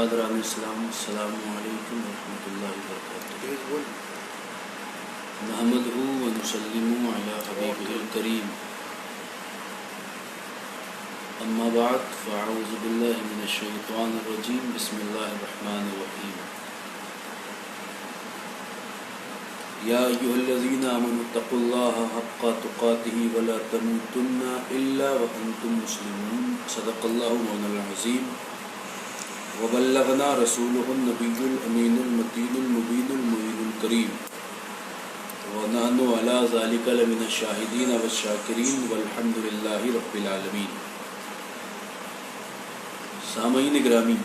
برادران اسلام، السلام علیکم ورحمۃ اللہ وبرکاتہ۔ نحمدہ ونسلم علی حبیبہ الکریم، اما بعد فاعوذ باللہ من الشیطان الرجیم، بسم اللہ الرحمن الرحیم۔ یا ایھا الذین آمنوا اتقوا اللہ حق تقاتہ ولا تموتن الا وانتم مسلمون، صدق اللہ مولانا العظیم۔ وبلغنا رسولہ النبی الامین المتین المبین المعین الکریم، ونحن علی ذلک لمن الشاہدین والشاکرین والحمد للہ رب العالمین۔ سامعین گرامی،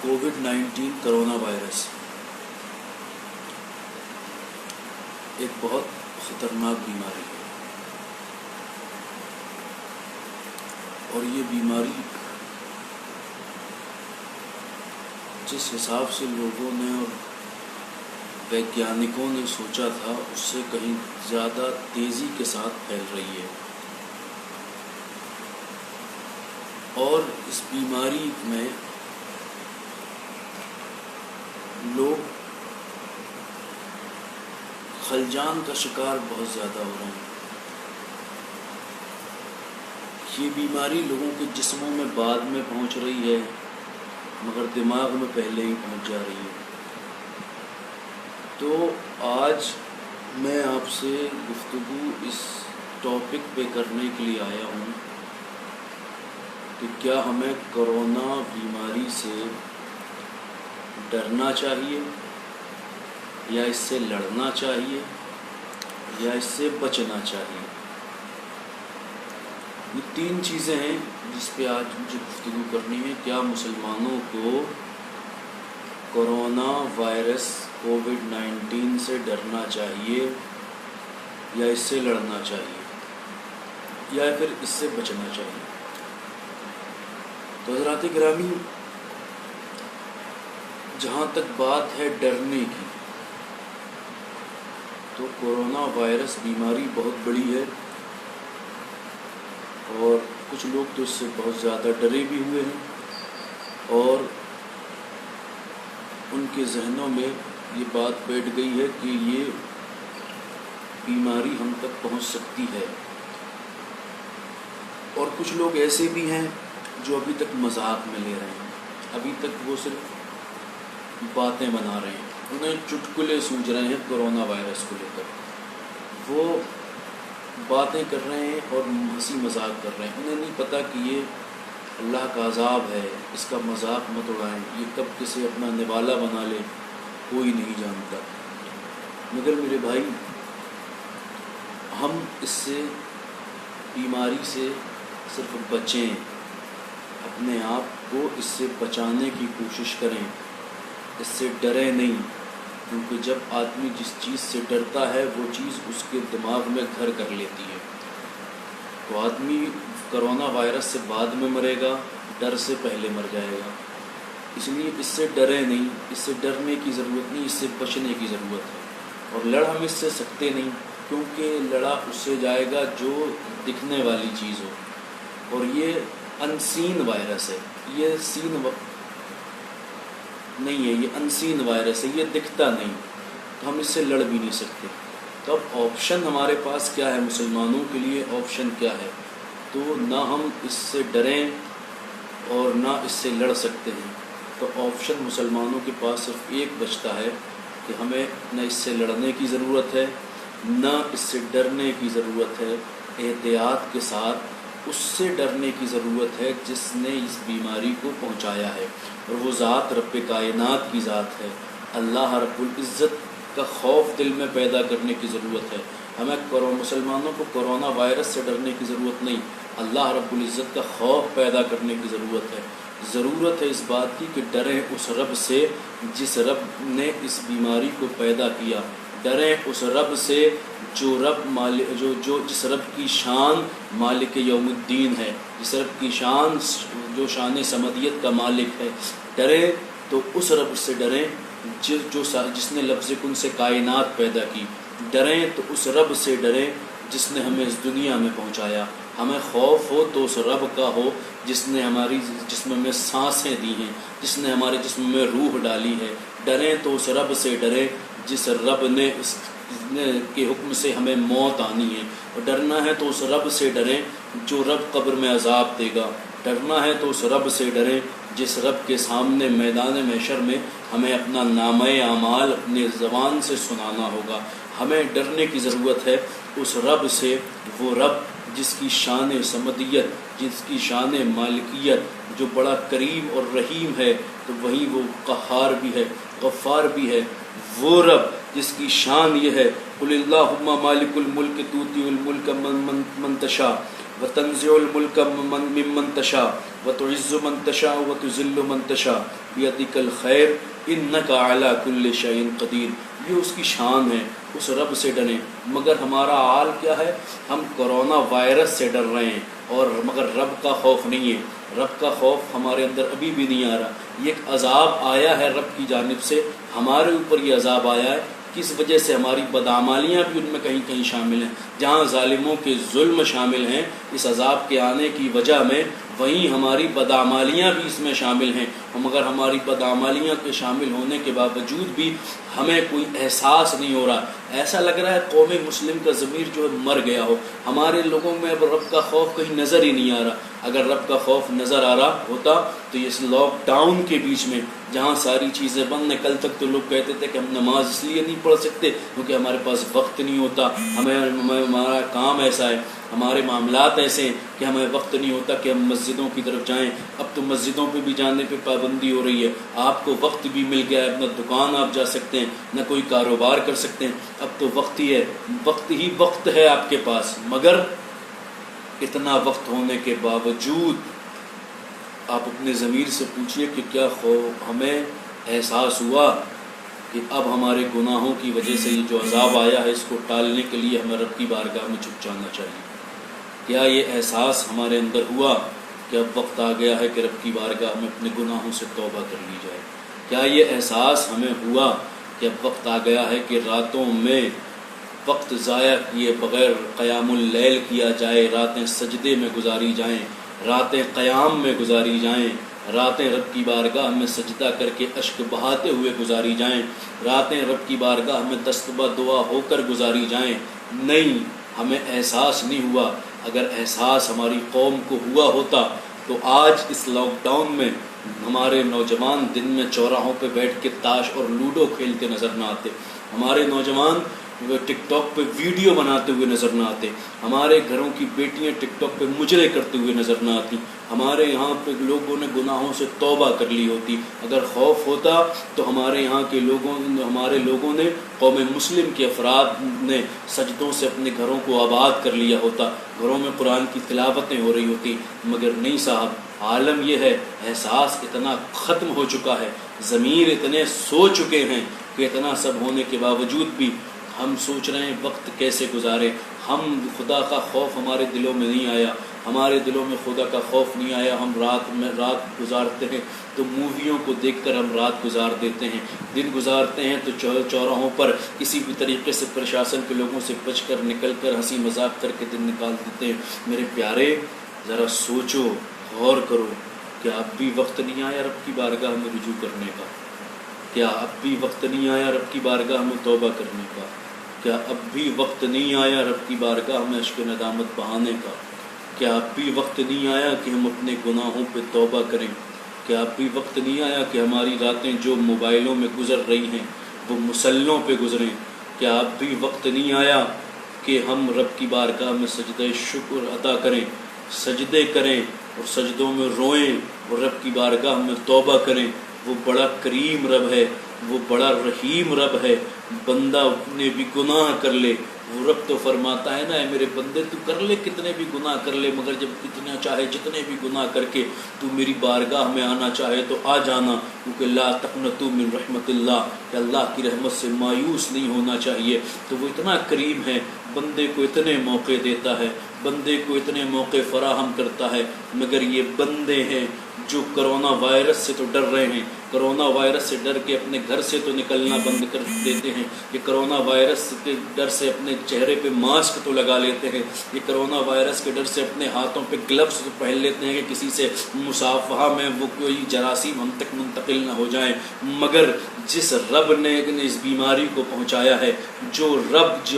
کووڈ-19 کرونا وائرس ایک بہت خطرناک بیماری ہے، اور یہ بیماری جس حساب سے لوگوں نے اور ویگیانکوں نے سوچا تھا اس سے کہیں زیادہ تیزی کے ساتھ پھیل رہی ہے، اور اس بیماری میں لوگ خلجان کا شکار بہت زیادہ ہو رہے ہیں۔ یہ بیماری لوگوں کے جسموں میں بعد میں پہنچ رہی ہے، مگر دماغ میں پہلے ہی پہنچ جا رہی ہے۔ تو آج میں آپ سے گفتگو اس ٹاپک پہ کرنے کے لیے آیا ہوں کہ کیا ہمیں کرونا بیماری سے ڈرنا چاہیے، یا اس سے لڑنا چاہیے، یا اس سے بچنا چاہیے۔ یہ تین چیزیں ہیں جس پہ آج مجھے گفتگو کرنی ہے۔ کیا مسلمانوں کو کرونا وائرس کووڈ-19 سے ڈرنا چاہیے، یا اس سے لڑنا چاہیے، یا پھر اس سے بچنا چاہیے؟ تو حضرات گرامی، جہاں تک بات ہے ڈرنے کی، تو کرونا وائرس بیماری بہت بڑی ہے، اور کچھ لوگ تو اس سے بہت زیادہ ڈرے بھی ہوئے ہیں، اور ان کے ذہنوں میں یہ بات بیٹھ گئی ہے کہ یہ بیماری ہم تک پہنچ سکتی ہے۔ اور کچھ لوگ ایسے بھی ہیں جو ابھی تک مذاق میں لے رہے ہیں، ابھی تک وہ صرف باتیں بنا رہے ہیں، انہیں چٹکلے سوچ رہے ہیں کرونا وائرس کو لے کر، وہ باتیں کر رہے ہیں اور ہنسی مذاق کر رہے ہیں۔ انہیں نہیں پتہ کہ یہ اللہ کا عذاب ہے، اس کا مذاق مت اڑائیں، یہ کب کسے اپنا نوالا بنا لے کوئی نہیں جانتا۔ مگر میرے بھائی، ہم اس سے بیماری سے صرف بچیں، اپنے آپ کو اس سے بچانے کی کوشش کریں، اس سے ڈریں نہیں، کیونکہ جب آدمی جس چیز سے ڈرتا ہے وہ چیز اس کے دماغ میں گھر کر لیتی ہے۔ تو آدمی کرونا وائرس سے بعد میں مرے گا، ڈر سے پہلے مر جائے گا۔ اس لیے اس سے ڈریں نہیں، اس سے ڈرنے کی ضرورت نہیں، اس سے بچنے کی ضرورت ہے۔ اور لڑ ہم اس سے سکتے نہیں، کیونکہ لڑا اس سے جائے گا جو دکھنے والی چیز ہو، اور یہ انسین وائرس ہے، یہ سین نہیں ہے، یہ انسین وائرس ہے، یہ دکھتا نہیں، تو ہم اس سے لڑ بھی نہیں سکتے۔ تو اب آپشن ہمارے پاس کیا ہے؟ مسلمانوں کے لیے آپشن کیا ہے؟ تو نہ ہم اس سے ڈریں اور نہ اس سے لڑ سکتے ہیں۔ تو آپشن مسلمانوں کے پاس صرف ایک بچتا ہے کہ ہمیں نہ اس سے لڑنے کی ضرورت ہے، نہ اس سے ڈرنے کی ضرورت ہے۔ احتیاط کے ساتھ اس سے ڈرنے کی ضرورت ہے جس نے اس بیماری کو پہنچایا ہے، اور وہ ذات رب کائنات کی ذات ہے۔ اللہ رب العزت کا خوف دل میں پیدا کرنے کی ضرورت ہے۔ ہمیں مسلمانوں کو کرونا وائرس سے ڈرنے کی ضرورت نہیں، اللہ رب العزت کا خوف پیدا کرنے کی ضرورت ہے۔ ضرورت ہے اس بات کی کہ ڈریں اس رب سے جس رب نے اس بیماری کو پیدا کیا، ڈریں اس رب سے جس رب کی شان مالک یوم الدین ہے، جس رب کی شان جو شان صمدیت کا مالک ہے۔ ڈریں تو اس رب سے ڈریں جس نے لفظ کن سے کائنات پیدا کی۔ ڈریں تو اس رب سے ڈریں جس نے ہمیں اس دنیا میں پہنچایا. ہمیں خوف ہو تو اس رب کا ہو جس نے ہماری جسم میں سانسیں دی ہیں, جس نے ہمارے جسم میں روح ڈالی ہے. ڈریں تو اس رب سے ڈریں جس رب نے اس کے حکم سے ہمیں موت آنی ہے. اور ڈرنا ہے تو اس رب سے ڈریں جو رب قبر میں عذاب دے گا. ڈرنا ہے تو اس رب سے ڈریں جس رب کے سامنے میدان محشر میں ہمیں اپنا نامہ اعمال اپنے زبان سے سنانا ہوگا. ہمیں ڈرنے کی ضرورت ہے اس رب سے, وہ رب جس کی شان صمدیت, جس کی شان مالکیت, جو بڑا کریم اور رحیم ہے, تو وہیں وہ قہار بھی ہے, غفار بھی ہے. وہ رب جس کی شان یہ ہے قل اللہم مالک الملک تؤتی الملک من تشاء وتنزع الملک ممن تشاء وتعز من تشاء وتذل من تشاء بیدک الخیر انک علی کل شیء قدیر. یہ اس کی شان ہے, اس رب سے ڈریں. مگر ہمارا حال کیا ہے؟ ہم کرونا وائرس سے ڈر رہے ہیں اور مگر رب کا خوف نہیں ہے. رب کا خوف ہمارے اندر ابھی بھی نہیں آ رہا. یہ ایک عذاب آیا ہے رب کی جانب سے, ہمارے اوپر یہ عذاب آیا ہے. کس وجہ سے؟ ہماری بدعمالیاں بھی ان میں کہیں کہیں شامل ہیں. جہاں ظالموں کے ظلم شامل ہیں اس عذاب کے آنے کی وجہ میں, وہیں ہماری بدعمالیاں بھی اس میں شامل ہیں. مگر ہماری بدعمالیاں کے شامل ہونے کے باوجود بھی ہمیں کوئی احساس نہیں ہو رہا. ایسا لگ رہا ہے قوم مسلم کا ضمیر جو ہے مر گیا ہو. ہمارے لوگوں میں اب رب کا خوف کہیں نظر ہی نہیں آ رہا. اگر رب کا خوف نظر آ رہا ہوتا تو اس لاک ڈاؤن کے بیچ میں جہاں ساری چیزیں بند ہیں, کل تک تو لوگ کہتے تھے کہ ہم نماز اس لیے نہیں پڑھ سکتے کیونکہ ہمارے پاس وقت نہیں ہوتا, ہمارا کام ایسا ہے, ہمارے معاملات ایسے ہیں کہ ہمیں وقت نہیں ہوتا کہ ہم مسجدوں کی طرف جائیں. اب تو مسجدوں پہ بھی جانے پہ پابندی ہو رہی ہے. آپ کو وقت بھی مل گیا ہے, اپنا دکان آپ جا سکتے ہیں, نہ کوئی کاروبار کر سکتے ہیں. اب تو وقت ہی ہے, وقت ہی وقت ہے آپ کے پاس. مگر اتنا وقت ہونے کے باوجود آپ اپنے ضمیر سے پوچھئے کہ کیا ہمیں احساس ہوا کہ اب ہمارے گناہوں کی وجہ سے یہ جو عذاب آیا ہے اس کو ٹالنے کے لیے ہمیں رب کی بارگاہ میں جھک جانا چاہیے. کیا یہ احساس ہمارے اندر ہوا کہ اب وقت آ گیا ہے کہ رب کی بارگاہ میں اپنے گناہوں سے توبہ کر لی جائے؟ کیا یہ احساس ہمیں ہوا کہ اب وقت آ گیا ہے کہ راتوں میں وقت ضائع کیے بغیر قیام اللیل کیا جائے, راتیں سجدے میں گزاری جائیں, راتیں قیام میں گزاری جائیں, راتیں رب کی بارگاہ میں سجدہ کر کے اشک بہاتے ہوئے گزاری جائیں, راتیں رب کی بارگاہ میں تسبیح دعا ہو کر گزاری جائیں؟ نہیں, ہمیں احساس نہیں ہوا. اگر احساس ہماری قوم کو ہوا ہوتا تو آج اس لاک ڈاؤن میں ہمارے نوجوان دن میں چوراہوں پہ بیٹھ کے تاش اور لوڈو کھیلتے نظر نہ آتے, ہمارے نوجوان ٹک ٹاک پہ ویڈیو بناتے ہوئے نظر نہ آتے, ہمارے گھروں کی بیٹیاں ٹک ٹاک پہ مجرے کرتے ہوئے نظر نہ آتی, ہمارے یہاں پہ لوگوں نے گناہوں سے توبہ کر لی ہوتی. اگر خوف ہوتا تو ہمارے یہاں کے لوگوں نے قوم مسلم کے افراد نے سجدوں سے اپنے گھروں کو آباد کر لیا ہوتا, گھروں میں قرآن کی تلاوتیں ہو رہی ہوتی. مگر نہیں صاحب, عالم یہ ہے احساس اتنا ختم ہو چکا ہے, ضمیر اتنے سو چکے ہیں کہ اتنا سب ہونے کے باوجود بھی ہم سوچ رہے ہیں وقت کیسے گزارے. ہم خدا کا خوف ہمارے دلوں میں نہیں آیا, ہمارے دلوں میں خدا کا خوف نہیں آیا. ہم رات گزارتے ہیں تو موویوں کو دیکھ کر ہم رات گزار دیتے ہیں, دن گزارتے ہیں تو چوراہوں پر کسی بھی طریقے سے پرشاسن کے لوگوں سے بچ کر نکل کر ہنسی مذاق کر کے دن نکال دیتے ہیں. میرے پیارے, ذرا سوچو, غور کرو, کیا اب بھی وقت نہیں آیا رب کی بارگاہ میں رجوع کرنے کا؟ کیا اب بھی وقت نہیں آیا رب کی بارگاہ میں توبہ کرنے کا؟ کیا اب بھی وقت نہیں آیا رب کی بارگاہ میں اشک ندامت بہانے کا؟ کیا اب بھی وقت نہیں آیا کہ ہم اپنے گناہوں پہ توبہ کریں؟ کیا اب بھی وقت نہیں آیا کہ ہماری راتیں جو موبائلوں میں گزر رہی ہیں وہ مسلوں پہ گزریں؟ کیا اب بھی وقت نہیں آیا کہ ہم رب کی بارگاہ میں سجدہ شکر ادا کریں, سجدے کریں اور سجدوں میں روئیں اور رب کی بارگاہ میں توبہ کریں؟ وہ بڑا کریم رب ہے, وہ بڑا رحیم رب ہے. بندہ نے بھی گناہ کر لے, وہ رب تو فرماتا ہے نا, اے میرے بندے تو کر لے کتنے بھی گناہ کر لے, مگر جب کتنا چاہے جتنے بھی گناہ کر کے تو میری بارگاہ میں آنا چاہے تو آ جانا, کیونکہ لا تقنطوا من رحمت اللہ, کہ اللہ کی رحمت سے مایوس نہیں ہونا چاہیے. تو وہ اتنا کریم ہے, بندے کو اتنے موقع دیتا ہے, بندے کو اتنے موقع فراہم کرتا ہے. مگر یہ بندے ہیں جو کرونا وائرس سے تو ڈر رہے ہیں, کرونا وائرس سے ڈر کے اپنے گھر سے تو نکلنا بند کر دیتے ہیں، یہ کرونا وائرس کے ڈر سے اپنے چہرے پہ ماسک تو لگا لیتے ہیں، یہ کرونا وائرس کے ڈر سے اپنے ہاتھوں پہ گلوز پہن لیتے ہیں کہ کسی سے مصافحہ میں وہ کوئی جراثیم ہم تک منتقل نہ ہو جائیں۔ مگر جس رب نے اس بیماری کو پہنچایا ہے، جو رب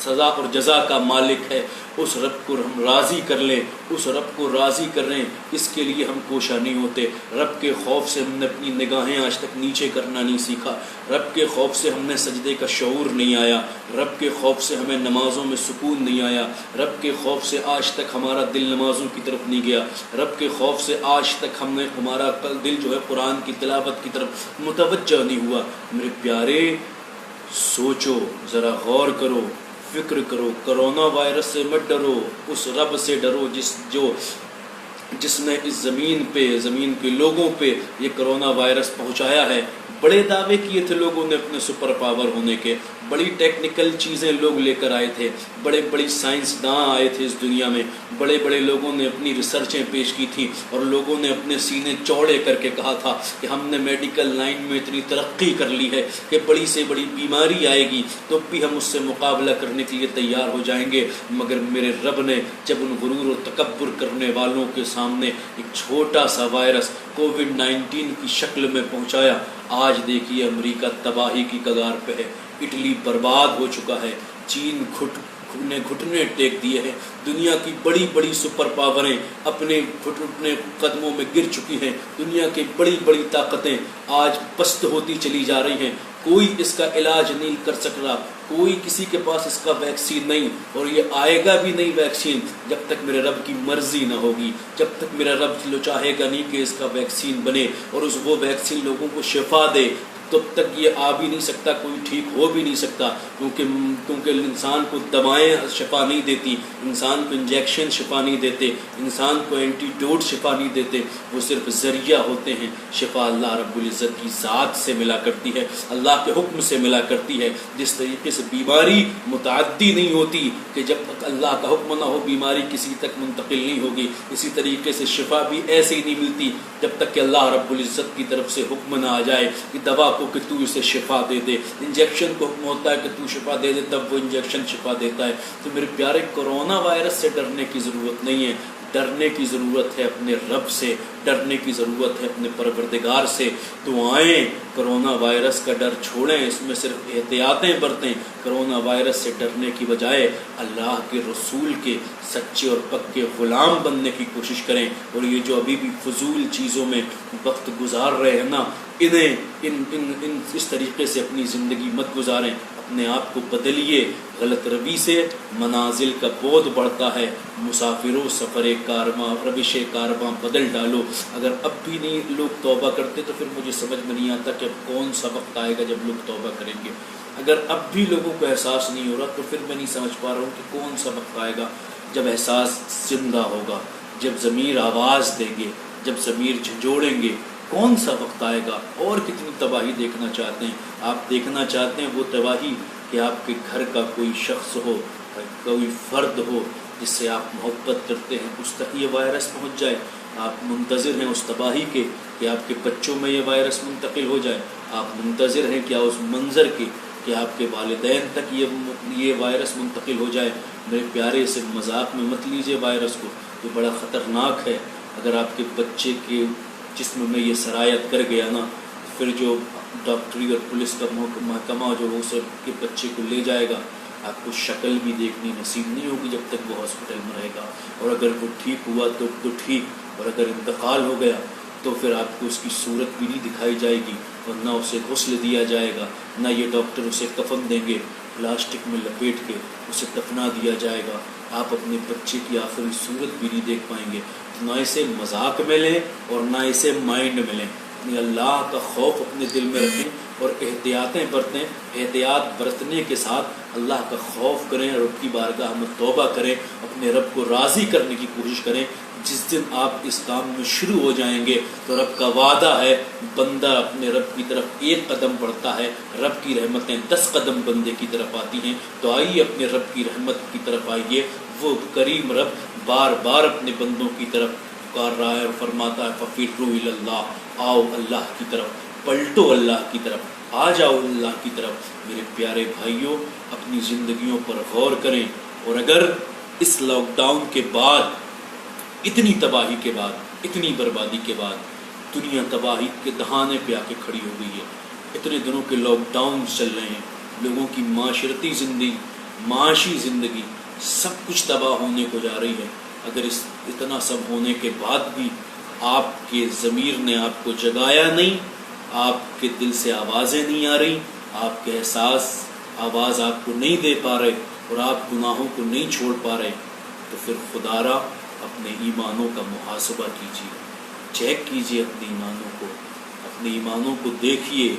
سزا اور جزا کا مالک ہے، اس رب کو ہم راضی کر لیں، اس رب کو راضی کر رہے ہیں، اس کے لیے ہم کوشاں نہیں ہوتے۔ رب کے خوف سے ہم نے اپنی نگاہیں آج تک نیچے کرنا نہیں سیکھا، رب کے خوف سے ہم نے سجدے کا شعور نہیں آیا، رب کے خوف سے ہمیں نمازوں میں سکون نہیں آیا، رب کے خوف سے آج تک ہمارا دل نمازوں کی طرف نہیں گیا، رب کے خوف سے آج تک ہمارا دل جو ہے قرآن کی تلاوت کی طرف متوجہ نہیں ہوا۔ میرے پیارے، سوچو، ذرا غور کرو، فکر کرو، کرونا وائرس سے مت ڈرو، اس رب سے ڈرو جس نے اس زمین کے لوگوں پہ یہ کرونا وائرس پہنچایا ہے۔ بڑے دعوے کیے تھے لوگوں نے اپنے سپر پاور ہونے کے، بڑی ٹیکنیکل چیزیں لوگ لے کر آئے تھے، بڑی سائنسداں آئے تھے اس دنیا میں، بڑے لوگوں نے اپنی ریسرچیں پیش کی تھی، اور لوگوں نے اپنے سینے چوڑے کر کے کہا تھا کہ ہم نے میڈیکل لائن میں اتنی ترقی کر لی ہے کہ بڑی سے بڑی بیماری آئے گی تو بھی ہم اس سے مقابلہ کرنے کے لیے تیار ہو جائیں گے۔ مگر میرے رب نے جب ان غرور و تکبر کرنے والوں کے سامنے ایک چھوٹا سا وائرس کووڈ-19 کی شکل میں پہنچایا، آج دیکھیے امریکہ تباہی کی کگار پہ ہے، اٹلی برباد ہو چکا ہے، چین گھٹنے ٹیک دیے ہیں، دنیا کی بڑی سپر پاوریں اپنے قدموں میں گر چکی ہیں، دنیا کی بڑی طاقتیں آج پست ہوتی چلی جا رہی ہیں، کوئی اس کا علاج نہیں کر سک رہا، کوئی کسی کے پاس اس کا ویکسین نہیں، اور یہ آئے گا بھی نہیں ویکسین جب تک میرے رب کی مرضی نہ ہوگی، جب تک میرا رب چاہے گا نہیں کہ اس کا ویکسین بنے اور وہ ویکسین لوگوں کو شفا دے، تب تک یہ آ بھی نہیں سکتا، کوئی ٹھیک ہو بھی نہیں سکتا، کیونکہ انسان کو دوائیں شفا نہیں دیتی، انسان کو انجیکشن شفا نہیں دیتے، انسان کو اینٹی ڈوٹ شفا نہیں دیتے، وہ صرف ذریعہ ہوتے ہیں۔ شفا اللہ رب العزت کی ذات سے ملا کرتی ہے، اللہ کے حکم سے ملا کرتی ہے۔ جس طریقے سے بیماری متعدی نہیں ہوتی کہ جب تک اللہ کا حکم نہ ہو بیماری کسی تک منتقل نہیں ہوگی، اسی طریقے سے شفا بھی ایسے ہی نہیں ملتی جب تک کہ اللہ رب العزت کی طرف سے حکم نہ آ جائے کہ دوا کو کہ تو اسے شفا دے دے، انجیکشن کو حکم ہوتا ہے کہ تو شفا دے دے، تب وہ انجیکشن شفا دیتا ہے۔ تو میرے پیارے، کرونا وائرس سے ڈرنے کی ضرورت نہیں ہے، ڈرنے کی ضرورت ہے اپنے رب سے، ڈرنے کی ضرورت ہے اپنے پروردگار سے۔ تو آئیں کرونا وائرس کا ڈر چھوڑیں، اس میں صرف احتیاطیں برتیں، کرونا وائرس سے ڈرنے کی بجائے اللہ کے رسول کے سچے اور پکے غلام بننے کی کوشش کریں، اور یہ جو ابھی بھی فضول چیزوں میں وقت گزار رہے ہیں نا، اس طریقے سے اپنی زندگی مت گزاریں، اپنے آپ کو بدلیے، غلط روی سے منازل کا بعد بڑھتا ہے، مسافروں سفر کارواں روش کارواں بدل ڈالو۔ اگر اب بھی نہیں لوگ توبہ کرتے تو پھر مجھے سمجھ میں نہیں آتا کہ اب کون سا وقت آئے گا جب لوگ توبہ کریں گے۔ اگر اب بھی لوگوں کو احساس نہیں ہو رہا تو پھر میں نہیں سمجھ پا رہا ہوں کہ کون سا وقت آئے گا جب احساس زندہ ہوگا، جب ضمیر آواز دیں گے، جب ضمیر جھنجھوڑیں گے، کون سا وقت آئے گا؟ اور کتنی تباہی دیکھنا چاہتے ہیں آپ؟ دیکھنا چاہتے ہیں وہ تباہی کہ آپ کے گھر کا کوئی شخص ہو، کوئی فرد ہو جس سے آپ محبت کرتے ہیں، اس تک یہ وائرس پہنچ جائے؟ آپ منتظر ہیں اس تباہی کے کہ آپ کے بچوں میں یہ وائرس منتقل ہو جائے؟ آپ منتظر ہیں کیا اس منظر کے کہ آپ کے والدین تک یہ وائرس منتقل ہو جائے؟ میرے پیارے، سے مذاق میں مت لیجیے وائرس کو، یہ بڑا خطرناک ہے۔ اگر آپ کے بچے کے جسم میں یہ سرایت کر گیا نا، پھر جو ڈاکٹری اور پولیس کا محکمہ جو اس کے بچے کو لے جائے گا، آپ کو شکل بھی دیکھنی نصیب نہیں ہوگی جب تک وہ ہاسپٹل میں رہے گا، اور اگر وہ ٹھیک ہوا تو ٹھیک، اور اگر انتقال ہو گیا تو پھر آپ کو اس کی صورت بھی نہیں دکھائی جائے گی، اور نہ اسے غسل دیا جائے گا، نہ یہ ڈاکٹر اسے کفن دیں گے، پلاسٹک میں لپیٹ کے اسے دفنا دیا جائے گا۔ آپ اپنے بچے کی آخری صورت بھی نہیں دیکھ پائیں گے۔ نہ اسے مذاق میں لیں اور نہ اسے مائنڈ میں لیں، یعنی اللہ کا خوف اپنے دل میں رکھیں اور احتیاطیں برتیں، احتیاط برتنے کے ساتھ اللہ کا خوف کریں، رب کی بارگاہ میں توبہ کریں، اپنے رب کو راضی کرنے کی کوشش کریں۔ جس دن آپ اس کام میں شروع ہو جائیں گے تو رب کا وعدہ ہے، بندہ اپنے رب کی طرف ایک قدم بڑھتا ہے، رب کی رحمتیں 10 قدم بندے کی طرف آتی ہیں۔ تو آئیے اپنے رب کی رحمت کی طرف آئیے، وہ کریم رب بار بار اپنے بندوں کی طرف پکار رہا ہے اور فرماتا ہے ففروا الی اللہ، آؤ اللہ کی طرف، پلٹو اللہ کی طرف، آ جاؤ اللہ کی طرف۔ میرے پیارے بھائیوں، اپنی زندگیوں پر غور کریں، اور اگر اس لاک ڈاؤن کے بعد، اتنی تباہی کے بعد، اتنی بربادی کے بعد دنیا تباہی کے دہانے پہ آ کے کھڑی ہو گئی ہے، اتنے دنوں کے لاک ڈاؤن چل رہے ہیں، لوگوں کی معاشرتی زندگی، معاشی زندگی سب کچھ تباہ ہونے کو جا رہی ہے، اگر اتنا سب ہونے کے بعد بھی آپ کے ضمیر نے آپ کو جگایا نہیں، آپ کے دل سے آوازیں نہیں آ رہی، آپ کے احساس آواز آپ کو نہیں دے پا رہے، اور آپ گناہوں کو نہیں چھوڑ پا رہے، تو پھر خدا را اپنے ایمانوں کا محاسبہ کیجیے، چیک کیجیے اپنے ایمانوں کو، اپنے ایمانوں کو دیکھیے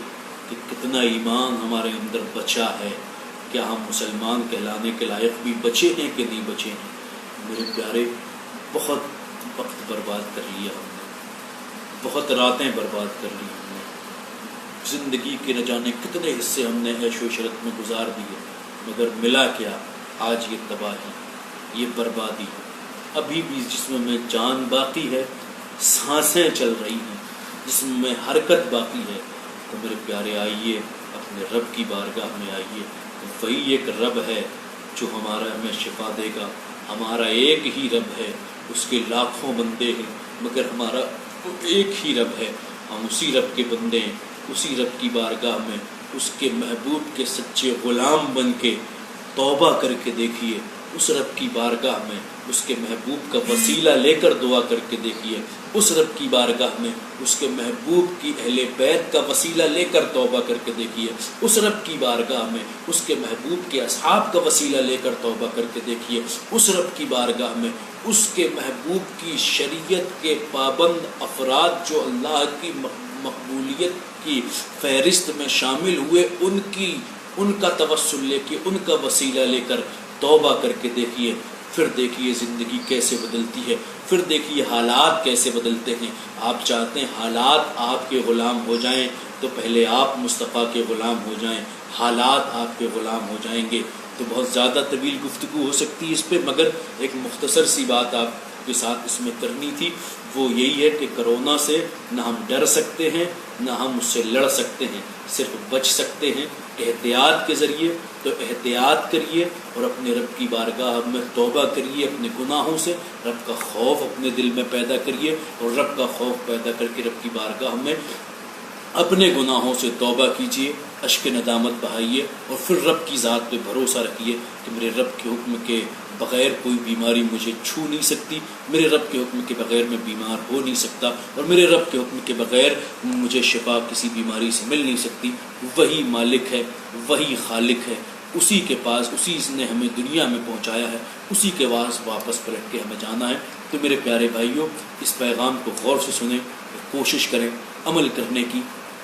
کہ کتنا ایمان ہمارے اندر بچا ہے، کیا ہم مسلمان کہلانے کے لائق بھی بچے ہیں کہ نہیں بچے ہیں۔ میرے پیارے، بہت وقت برباد کر لیا ہم نے، بہت راتیں برباد کر لی ہم نے، زندگی کے نہ جانے کتنے حصے ہم نے عیش و عشرت میں گزار دیے، مگر ملا کیا؟ آج یہ تباہی، یہ بربادی۔ ابھی بھی جسم میں جان باقی ہے، سانسیں چل رہی ہیں، جسم میں حرکت باقی ہے، تو میرے پیارے آئیے اپنے رب کی بارگاہ میں آئیے، وہی ایک رب ہے جو ہمیں شفا دے گا، ہمارا ایک ہی رب ہے، اس کے لاکھوں بندے ہیں مگر ہمارا ایک ہی رب ہے، ہم اسی رب کے بندے ہیں، اسی رب کی بارگاہ میں اس کے محبوب کے سچے غلام بن کے توبہ کر کے دیکھیے، اس رب کی بارگاہ میں اس کے محبوب کا وسیلہ لے کر دعا کر کے دیکھیے، اس رب کی بارگاہ میں اس کے محبوب کی اہل بیت کا وسیلہ لے کر توبہ کر کے دیکھیے، اس رب کی بارگاہ میں اس کے محبوب کے اصحاب کا وسیلہ لے کر توبہ کر کے دیکھیے، اس رب کی بارگاہ میں اس کے محبوب کی شریعت کے پابند افراد جو اللہ کی مقبولیت کی فہرست میں شامل ہوئے، ان کا توسل لے کے، ان کا وسیلہ لے کر توبہ کر کے دیکھیے، پھر دیکھیے زندگی کیسے بدلتی ہے، پھر دیکھیے حالات کیسے بدلتے ہیں۔ آپ چاہتے ہیں حالات آپ کے غلام ہو جائیں، تو پہلے آپ مصطفیٰ کے غلام ہو جائیں، حالات آپ کے غلام ہو جائیں گے۔ تو بہت زیادہ طویل گفتگو ہو سکتی ہے اس پہ، مگر ایک مختصر سی بات آپ کے ساتھ اس میں کرنی تھی، وہ یہی ہے کہ کرونا سے نہ ہم ڈر سکتے ہیں، نہ ہم اس سے لڑ سکتے ہیں، صرف بچ سکتے ہیں احتیاط کے ذریعے۔ تو احتیاط کریے اور اپنے رب کی بارگاہ میں توبہ کریے اپنے گناہوں سے، رب کا خوف اپنے دل میں پیدا کریے، اور رب کا خوف پیدا کر کے رب کی بارگاہ میں اپنے گناہوں سے توبہ کیجیے، اشک ندامت بہائیے، اور پھر رب کی ذات پہ بھروسہ رکھیے کہ میرے رب کے حکم کے بغیر کوئی بیماری مجھے چھو نہیں سکتی، میرے رب کے حکم کے بغیر میں بیمار ہو نہیں سکتا، اور میرے رب کے حکم کے بغیر مجھے شفا کسی بیماری سے مل نہیں سکتی۔ وہی مالک ہے، وہی خالق ہے، اسی کے پاس، اسی نے ہمیں دنیا میں پہنچایا ہے، اسی کے پاس واپس پلٹ کے ہمیں جانا ہے۔ تو میرے پیارے بھائیوں، اس پیغام کو غور سے سنیں، کوشش کریں عمل کرنے کی۔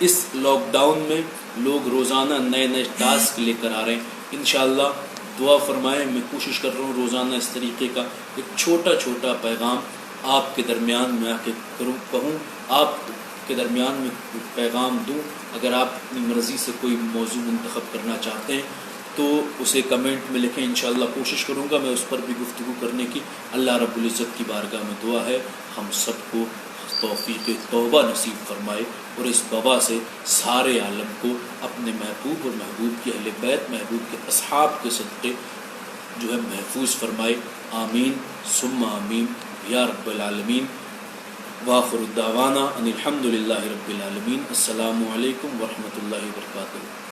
اس لاک ڈاؤن میں لوگ روزانہ نئے نئے ٹاسک لے کر آ رہے ہیں، انشاءاللہ دعا فرمائیں۔ میں کوشش کر رہا ہوں روزانہ اس طریقے کا ایک چھوٹا چھوٹا پیغام آپ کے درمیان میں آ کے کہوں، آپ کے درمیان میں پیغام دوں۔ اگر آپ اپنی مرضی سے کوئی موضوع منتخب کرنا چاہتے ہیں تو اسے کمنٹ میں لکھیں، انشاءاللہ کوشش کروں گا میں اس پر بھی گفتگو کرنے کی۔ اللہ رب العزت کی بارگاہ میں دعا ہے ہم سب کو توفیق توبہ نصیب فرمائے، اور اس وبا سے سارے عالم کو اپنے محبوب اور محبوب کی اہل بیت، محبوب کے اصحاب کے صدقے جو ہے محفوظ فرمائے۔ آمین ثم آمین یا رب العالمین۔ وآخر دعوانا ان الحمد للہ رب العالمین۔ السلام علیکم ورحمۃ اللہ وبرکاتہ۔